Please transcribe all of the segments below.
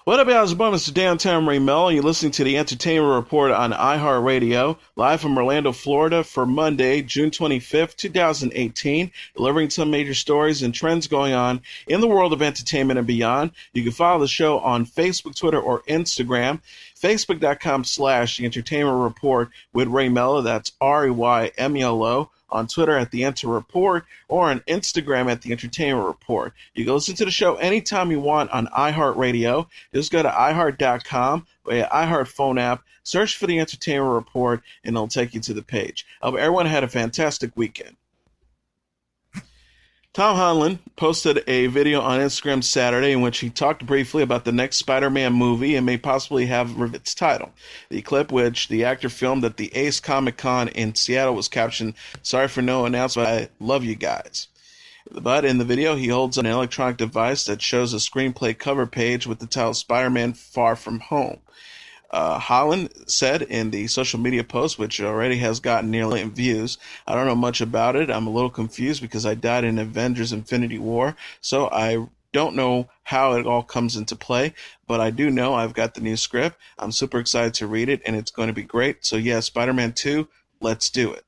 What up, y'all? It's Mr. Downtown Ray Melo. You're listening to the Entertainment Report on iHeartRadio, live from Orlando, Florida for Monday, June 25th, 2018, delivering some major stories and trends going on in the world of entertainment and beyond. You can follow the show on Facebook, Twitter, or Instagram. Facebook.com/The Entertainment Report with Ray Melo. That's RAYMELO. On Twitter at The Enter Report, or on Instagram at The Entertainment Report. You can listen to the show anytime you want on iHeartRadio. Just go to iHeart.com or your iHeart phone app, search for The Entertainment Report, and it'll take you to the page. I hope everyone had a fantastic weekend. Tom Holland posted a video on Instagram Saturday in which he talked briefly about the next Spider-Man movie and may possibly have its title. The clip, which the actor filmed at the Ace Comic-Con in Seattle, was captioned, "Sorry for no announcement, I love you guys." But in the video, he holds an electronic device that shows a screenplay cover page with the title Spider-Man Far From Home. Holland said in the social media post, which already has gotten nearly 1 million views, "I don't know much about it. I'm a little confused because I died in Avengers Infinity War, so I don't know how it all comes into play, but I do know I've got the new script. I'm super excited to read it, and it's going to be great. So yeah, Spider-Man 2, let's do it."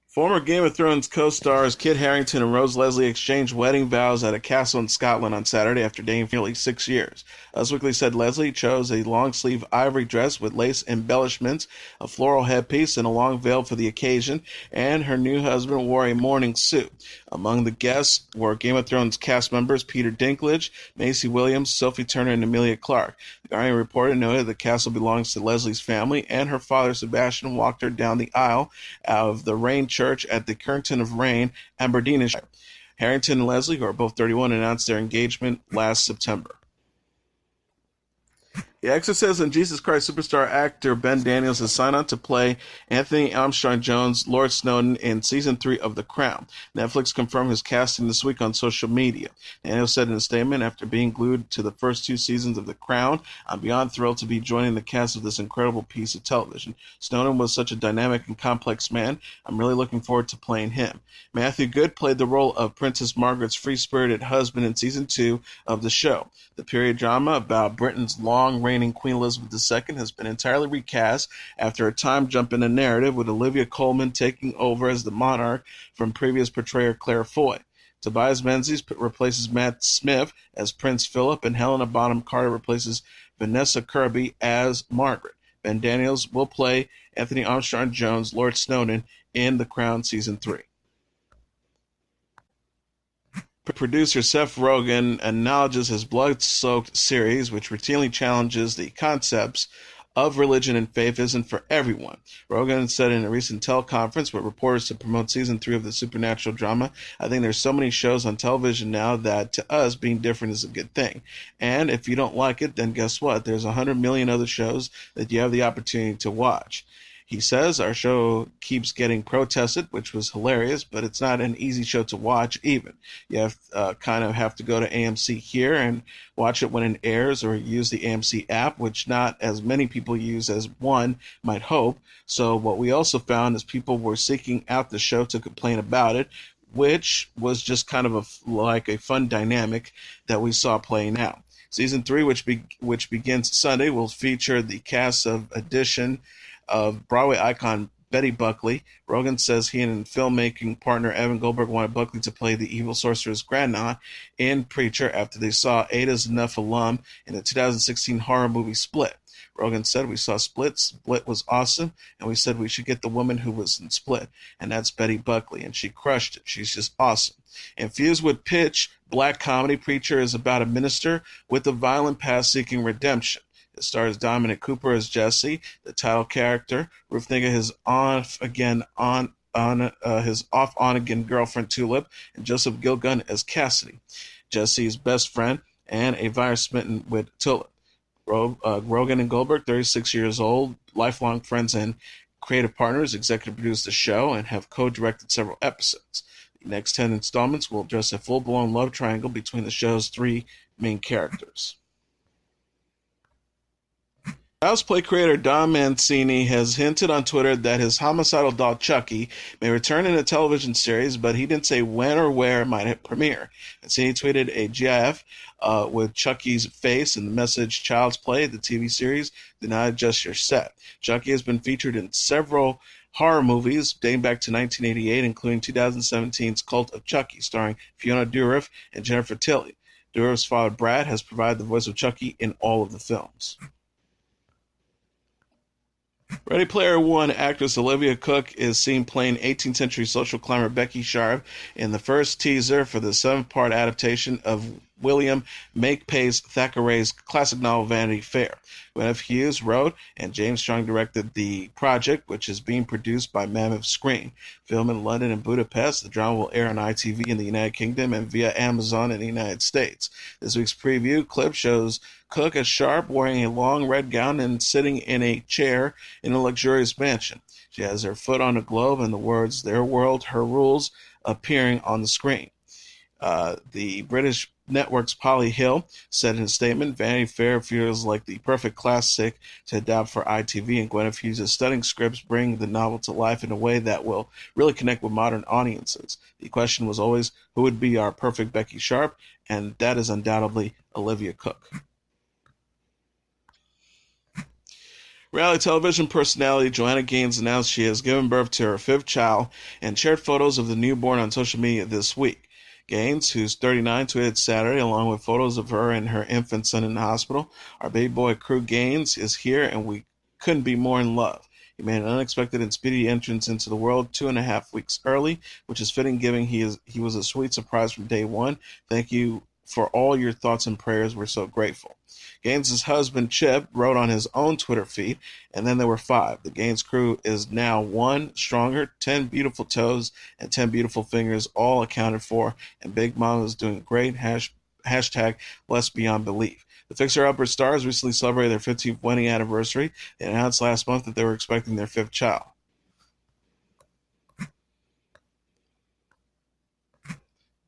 Former Game of Thrones co-stars Kit Harington and Rose Leslie exchanged wedding vows at a castle in Scotland on Saturday after dating for nearly 6 years. Us Weekly said Leslie chose a long-sleeve ivory dress with lace embellishments, a floral headpiece, and a long veil for the occasion, and her new husband wore a mourning suit. Among the guests were Game of Thrones cast members Peter Dinklage, Maisie Williams, Sophie Turner, and Emilia Clarke. The Guardian reporter noted the castle belongs to Leslie's family, and her father Sebastian walked her down the aisle out of the Rain Church at the Kirkton of Rain, Aberdeenshire. Harrington and Leslie, who are both 31, announced their engagement last September. The Exorcist and Jesus Christ Superstar actor Ben Daniels has signed on to play Anthony Armstrong-Jones, Lord Snowden, in Season 3 of The Crown. Netflix confirmed his casting this week on social media. Daniels said in a statement, "After being glued to the first 2 seasons of The Crown, I'm beyond thrilled to be joining the cast of this incredible piece of television. Snowden was such a dynamic and complex man. I'm really looking forward to playing him." Matthew Goode played the role of Princess Margaret's free-spirited husband in Season 2 of the show. The period drama about Britain's long-reigning Queen Elizabeth II has been entirely recast after a time jump in the narrative, with Olivia Colman taking over as the monarch from previous portrayer Claire Foy. Tobias Menzies replaces Matt Smith as Prince Philip, and Helena Bonham Carter replaces Vanessa Kirby as Margaret. Ben Daniels will play Anthony Armstrong-Jones, Lord Snowden, in The Crown Season 3. Producer Seth Rogen acknowledges his blood-soaked series, which routinely challenges the concepts of religion and faith, isn't for everyone. Rogen said in a recent teleconference with reporters to promote Season 3 of the supernatural drama, "I think there's so many shows on television now that to us being different is a good thing. And if you don't like it, then guess what? There's 100 million other shows that you have the opportunity to watch." He says, "Our show keeps getting protested," which was hilarious, but it's not an easy show to watch even. You have to go to AMC here and watch it when it airs, or use the AMC app, which not as many people use as one might hope. So what we also found is people were seeking out the show to complain about it, which was just kind of like a fun dynamic that we saw playing out. Season 3, which begins Sunday, will feature the cast of Broadway icon Betty Buckley. Rogen says he and filmmaking partner Evan Goldberg wanted Buckley to play the evil sorcerer's grandaunt in Preacher after they saw Ada's Nephilim in the 2016 horror movie Split. Rogen said, "We saw Split. Split was awesome, and we said we should get the woman who was in Split, and that's Betty Buckley, and she crushed it. She's just awesome." Infused with pitch black comedy, Preacher is about a minister with a violent past seeking redemption. It stars Dominic Cooper as Jesse, the title character, Ruth Negga, his off-on-again girlfriend Tulip, and Joseph Gilgun as Cassidy, Jesse's best friend, and a virus smitten with Tulip. Rogen and Goldberg, 36 years old, lifelong friends and creative partners, executive produced the show and have co-directed several episodes. The next 10 installments will address a full-blown love triangle between the show's 3 main characters. Child's Play creator Don Mancini has hinted on Twitter that his homicidal doll Chucky may return in a television series, but he didn't say when or where it might premiere. Mancini tweeted a GIF with Chucky's face and the message Child's Play, the TV series, do not adjust your set. Chucky has been featured in several horror movies dating back to 1988, including 2017's Cult of Chucky, starring Fiona Dourif and Jennifer Tilly. Dourif's father, Brad, has provided the voice of Chucky in all of the films. Ready Player One actress Olivia Cooke is seen playing 18th century social climber Becky Sharp in the first teaser for the 7-part adaptation of William Makepeace Thackeray's classic novel Vanity Fair. Gwyneth Hughes wrote and James Strong directed the project, which is being produced by Mammoth Screen. Filmed in London and Budapest, the drama will air on ITV in the United Kingdom and via Amazon in the United States. This week's preview clip shows Cooke as Sharp wearing a long red gown and sitting in a chair in a luxurious mansion. She has her foot on a globe and the words, "Their world, her rules," appearing on the screen. The British network's Polly Hill said in a statement, Vanity Fair feels like the perfect classic to adapt for ITV, and Gwyneth Hughes' stunning scripts bring the novel to life in a way that will really connect with modern audiences. The question was always, who would be our perfect Becky Sharp? And that is undoubtedly Olivia Cooke. Reality television personality Joanna Gaines announced she has given birth to her 5th child and shared photos of the newborn on social media this week. Gaines, who's 39, tweeted Saturday, along with photos of her and her infant son in the hospital, "Our baby boy, Crew Gaines, is here, and we couldn't be more in love. He made an unexpected and speedy entrance into the world 2.5 weeks early, which is fitting given he was a sweet surprise from day one. Thank you for all your thoughts and prayers. We're so grateful." Gaines' husband, Chip, wrote on his own Twitter feed, and then there were 5. The Gaines crew is now 1 stronger, 10 beautiful toes, and 10 beautiful fingers, all accounted for, and Big Mama is doing great. Hashtag blessed beyond belief. The Fixer Upper Stars recently celebrated their 15th wedding anniversary. They announced last month that they were expecting their 5th child.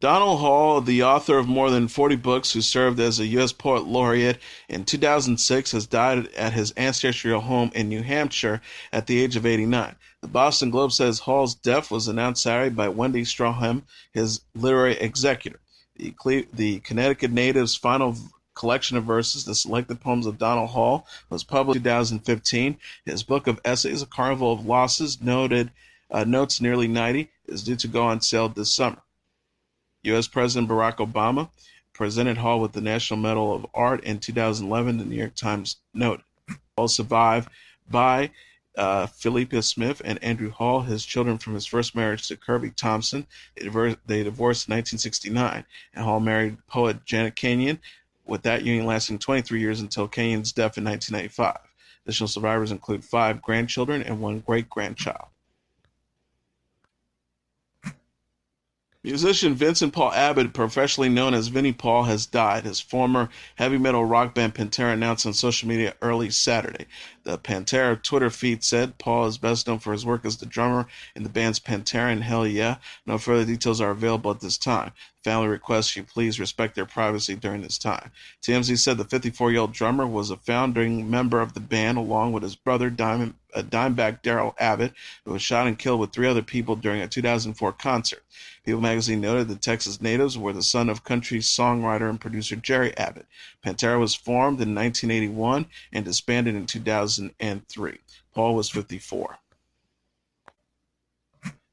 Donald Hall, the author of more than 40 books who served as a U.S. Poet Laureate in 2006, has died at his ancestral home in New Hampshire at the age of 89. The Boston Globe says Hall's death was announced Saturday by Wendy Strawham, his literary executor. The Connecticut native's final collection of verses, The Selected Poems of Donald Hall, was published in 2015. His book of essays, A Carnival of Losses, notes nearly 90, is due to go on sale this summer. U.S. President Barack Obama presented Hall with the National Medal of Art in 2011, the New York Times noted. Hall survived by Philippa Smith and Andrew Hall, his children from his first marriage to Kirby Thompson. They divorced in 1969, and Hall married poet Janet Kenyon, with that union lasting 23 years until Kenyon's death in 1995. Additional survivors include 5 grandchildren and 1 great-grandchild. Musician Vincent Paul Abbott, professionally known as Vinnie Paul, has died. His former heavy metal rock band Pantera announced on social media early Saturday. The Pantera Twitter feed said Paul is best known for his work as the drummer in the bands Pantera and Hell Yeah. No further details are available at this time. Family requests you please respect their privacy during this time. TMZ said the 54-year-old drummer was a founding member of the band along with his brother Dimebag Darrell Abbott, who was shot and killed with 3 other people during a 2004 concert. People magazine noted the Texas natives were the son of country songwriter and producer Jerry Abbott. Pantera was formed in 1981 and disbanded in 2003. Paul was 54.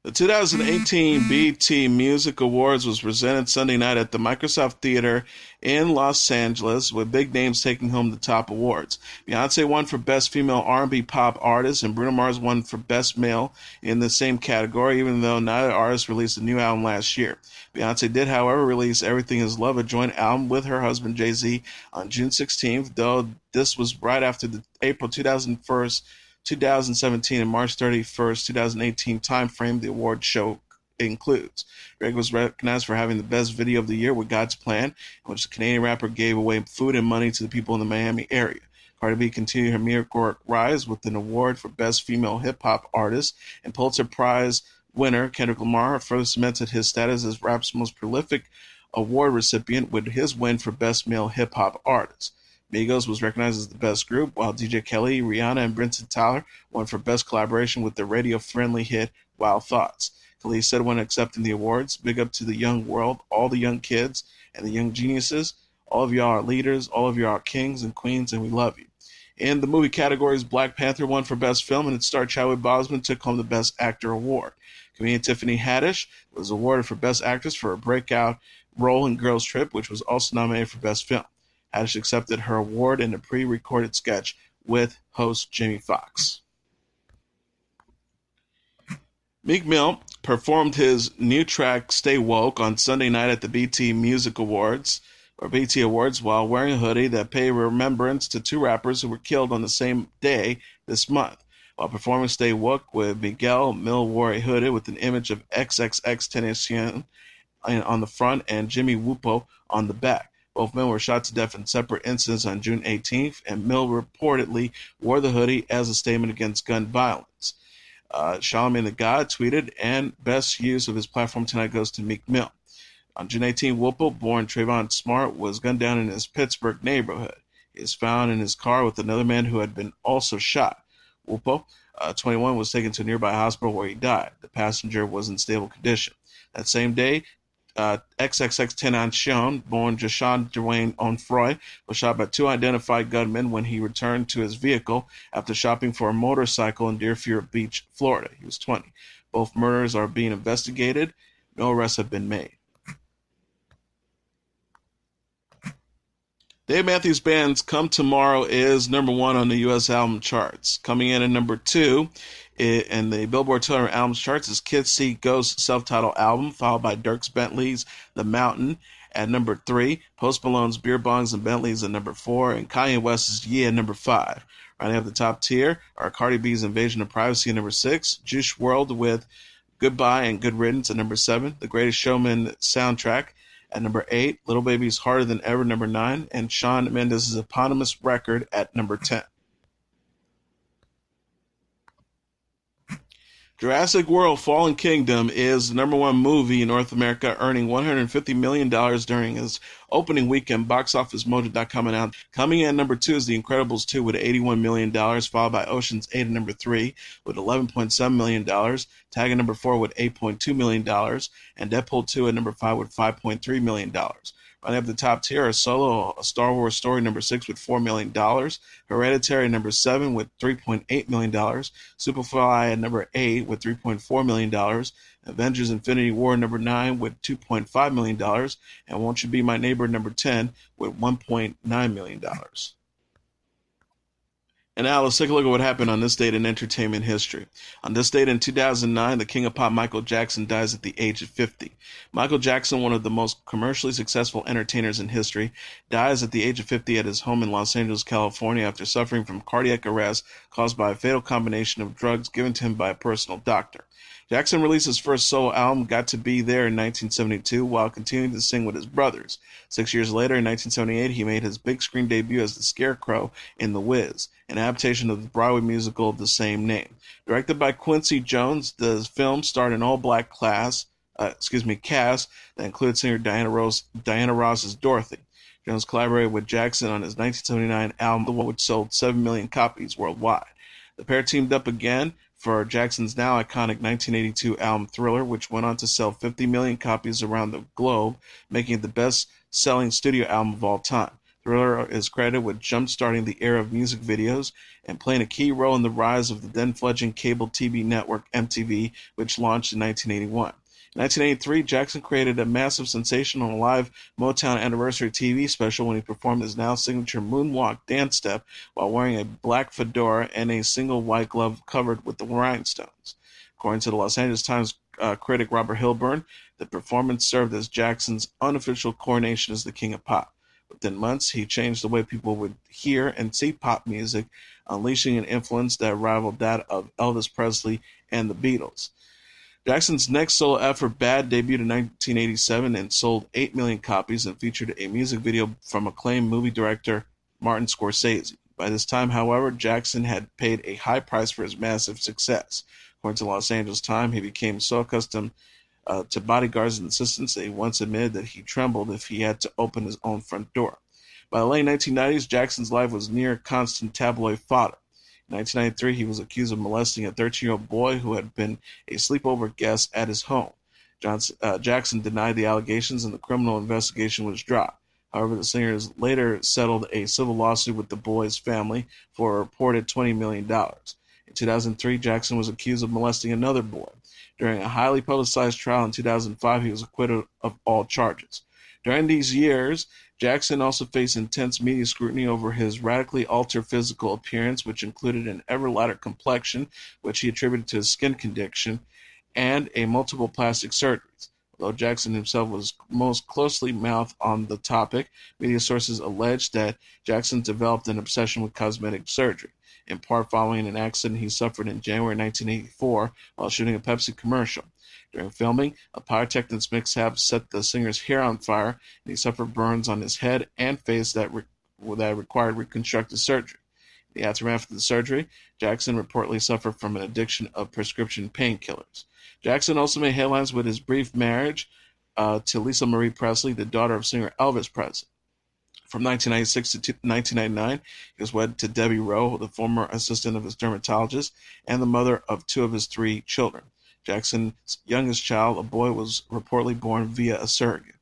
The 2018 BET Music Awards was presented Sunday night at the Microsoft Theater in Los Angeles, with big names taking home the top awards. Beyoncé won for Best Female R&B Pop Artist, and Bruno Mars won for Best Male in the same category, even though neither artist released a new album last year. Beyoncé did, however, release Everything Is Love, a joint album with her husband Jay-Z on June 16th, though this was right after the April 2017 and March 31st, 2018 timeframe the award show includes. Greg was recognized for having the best video of the year with God's Plan, in which the Canadian rapper gave away food and money to the people in the Miami area. Cardi B continued her meteoric rise with an award for Best Female Hip-Hop Artist, and Pulitzer Prize winner Kendrick Lamar further cemented his status as rap's most prolific award recipient with his win for Best Male Hip-Hop Artist. Migos was recognized as the best group, while DJ Kelly, Rihanna, and Bryson Tiller won for best collaboration with their radio-friendly hit Wild Thoughts. Kelly said when accepting the awards, "Big up to the young world, all the young kids and the young geniuses. All of y'all are leaders, all of y'all are kings and queens, and we love you." In the movie categories, Black Panther won for Best Film, and its star Chadwick Boseman took home the Best Actor award. Comedian Tiffany Haddish was awarded for Best Actress for her breakout role in Girls Trip, which was also nominated for Best Film. Haddish accepted her award in a pre-recorded sketch with host Jamie Foxx. Meek Mill performed his new track "Stay Woke" on Sunday night at the BT Awards while wearing a hoodie that paid remembrance to two rappers who were killed on the same day this month. While performing "Stay Woke" with Miguel, Mill wore a hoodie with an image of XXXTentacion on the front and Jimmy Wupo on the back. Both men were shot to death in separate incidents on June 18th, and Mill reportedly wore the hoodie as a statement against gun violence. Charlamagne the God tweeted, "And best use of his platform tonight goes to Meek Mill." On June 18, Wupo, born Trayvon Smart, was gunned down in his Pittsburgh neighborhood. He is found in his car with another man who had been also shot. Wupo, 21, was taken to a nearby hospital where he died. The passenger was in stable condition. That same day, XXXTentacion, born Jashawn Dwayne Onfroy, was shot by two identified gunmen when he returned to his vehicle after shopping for a motorcycle in Deerfield Beach, Florida. He was 20. Both murders are being investigated. No arrests have been made. Dave Matthews Band's "Come Tomorrow" is number one on the U.S. album charts. Coming in at number two in the Billboard 200 albums charts is Kids See Ghosts' self-titled album, followed by Dierks Bentley's "The Mountain" at number 3, Post Malone's "Beer Bongs and Bentleys" at number 4, and Kanye West's "Yeah" at number 5. Rounding up the top tier are Cardi B's "Invasion of Privacy" at number 6, Juice WRLD with "Goodbye" and "Good Riddance" at number 7, The Greatest Showman soundtrack at number 8, Lil Baby's "Harder Than Ever" number 9, and Shawn Mendes' eponymous record at number 10. Jurassic World Fallen Kingdom is the number one movie in North America, earning $150 million during its opening weekend. BoxOfficeMojo.com announced. Coming in at number 2 is The Incredibles 2 with $81 million, followed by Ocean's 8 at number 3 with $11.7 million, Tag at number 4 with $8.2 million, and Deadpool 2 at number 5 with $5.3 million. Running up the top tier are Solo, A Star Wars Story, number 6 with $4 million, Hereditary, number 7 with $3.8 million, Superfly at number 8 with $3.4 million, Avengers Infinity War, number 9 with $2.5 million, and Won't You Be My Neighbor, number 10 with $1.9 million. And now let's take a look at what happened on this date in entertainment history. On this date in 2009, the king of pop Michael Jackson dies at the age of 50. Michael Jackson, one of the most commercially successful entertainers in history, dies at the age of 50 at his home in Los Angeles, California, after suffering from cardiac arrest caused by a fatal combination of drugs given to him by a personal doctor. Jackson released his first solo album, Got to Be There, in 1972, while continuing to sing with his brothers. 6 years later, in 1978, he made his big screen debut as the Scarecrow in The Wiz, an adaptation of the Broadway musical of the same name. Directed by Quincy Jones, the film starred an all-black cast that included singer Diana Ross as Dorothy. Jones collaborated with Jackson on his 1979 album, The One which sold 7 million copies worldwide. The pair teamed up again for Jackson's now iconic 1982 album Thriller, which went on to sell 50 million copies around the globe, making it the best-selling studio album of all time. Thriller is credited with jump-starting the era of music videos and playing a key role in the rise of the then-fledgling cable TV network MTV, which launched in 1981. In 1983, Jackson created a massive sensation on a live Motown anniversary TV special when he performed his now signature moonwalk dance step while wearing a black fedora and a single white glove covered with the rhinestones. According to the Los Angeles Times critic Robert Hilburn, the performance served as Jackson's unofficial coronation as the king of pop. Within months, he changed the way people would hear and see pop music, unleashing an influence that rivaled that of Elvis Presley and the Beatles. Jackson's next solo effort, Bad, debuted in 1987 and sold 8 million copies and featured a music video from acclaimed movie director Martin Scorsese. By this time, however, Jackson had paid a high price for his massive success. According to the Los Angeles Times, he became so accustomed to bodyguards and assistants that he once admitted that he trembled if he had to open his own front door. By the late 1990s, Jackson's life was near constant tabloid fodder. In 1993, he was accused of molesting a 13-year-old boy who had been a sleepover guest at his home. Jackson denied the allegations and the criminal investigation was dropped. However, the singers later settled a civil lawsuit with the boy's family for a reported $20 million. In 2003, Jackson was accused of molesting another boy. During a highly publicized trial in 2005, he was acquitted of all charges. During these years, Jackson also faced intense media scrutiny over his radically altered physical appearance, which included an ever lighter complexion, which he attributed to his skin condition, and a multiple plastic surgeries. Although Jackson himself was most closely mouthed on the topic, media sources alleged that Jackson developed an obsession with cosmetic surgery, in part following an accident he suffered in January 1984 while shooting a Pepsi commercial. During filming, a pyrotechnics mishap set the singer's hair on fire, and he suffered burns on his head and face that required reconstructive surgery. In the aftermath of the surgery, Jackson reportedly suffered from an addiction of prescription painkillers. Jackson also made headlines with his brief marriage to Lisa Marie Presley, the daughter of singer Elvis Presley. From 1996 to 1999, he was wedded to Debbie Rowe, the former assistant of his dermatologist and the mother of two of his three children. Jackson's youngest child, a boy, was reportedly born via a surrogate.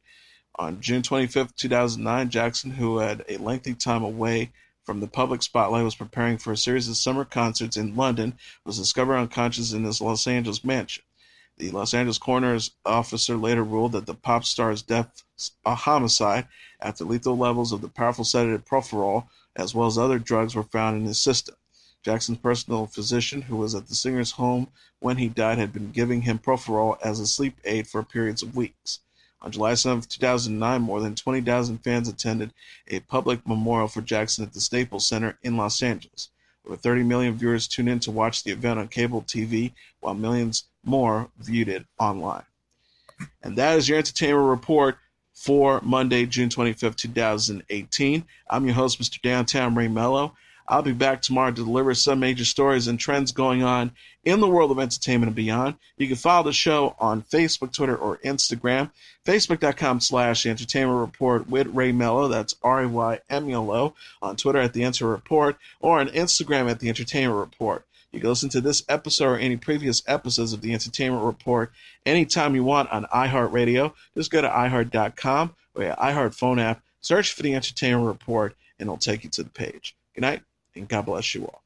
On June 25, 2009, Jackson, who had a lengthy time away from the public spotlight, was preparing for a series of summer concerts in London, was discovered unconscious in his Los Angeles mansion. The Los Angeles coroner's officer later ruled that the pop star's death was a homicide after lethal levels of the powerful sedative propofol, as well as other drugs, were found in his system. Jackson's personal physician, who was at the singer's home when he died, had been giving him propofol as a sleep aid for periods of weeks. On July 7, 2009, more than 20,000 fans attended a public memorial for Jackson at the Staples Center in Los Angeles. Over 30 million viewers tuned in to watch the event on cable TV, while millions more viewed it online. And that is your entertainment report for Monday, June 25th, 2018. I'm your host, Mr. Downtown Ray Melo. I'll be back tomorrow to deliver some major stories and trends going on in the world of entertainment and beyond. You can follow the show on Facebook, Twitter, or Instagram. Facebook.com/The Entertainment Report with Ray Melo. That's RAYMELO. On Twitter at The Enter Report, or on Instagram at The Entertainment Report. You can listen to this episode or any previous episodes of The Entertainment Report anytime you want on iHeartRadio. Just go to iHeart.com or your iHeart phone app, search for The Entertainment Report, and it'll take you to the page. Good night, and God bless you all.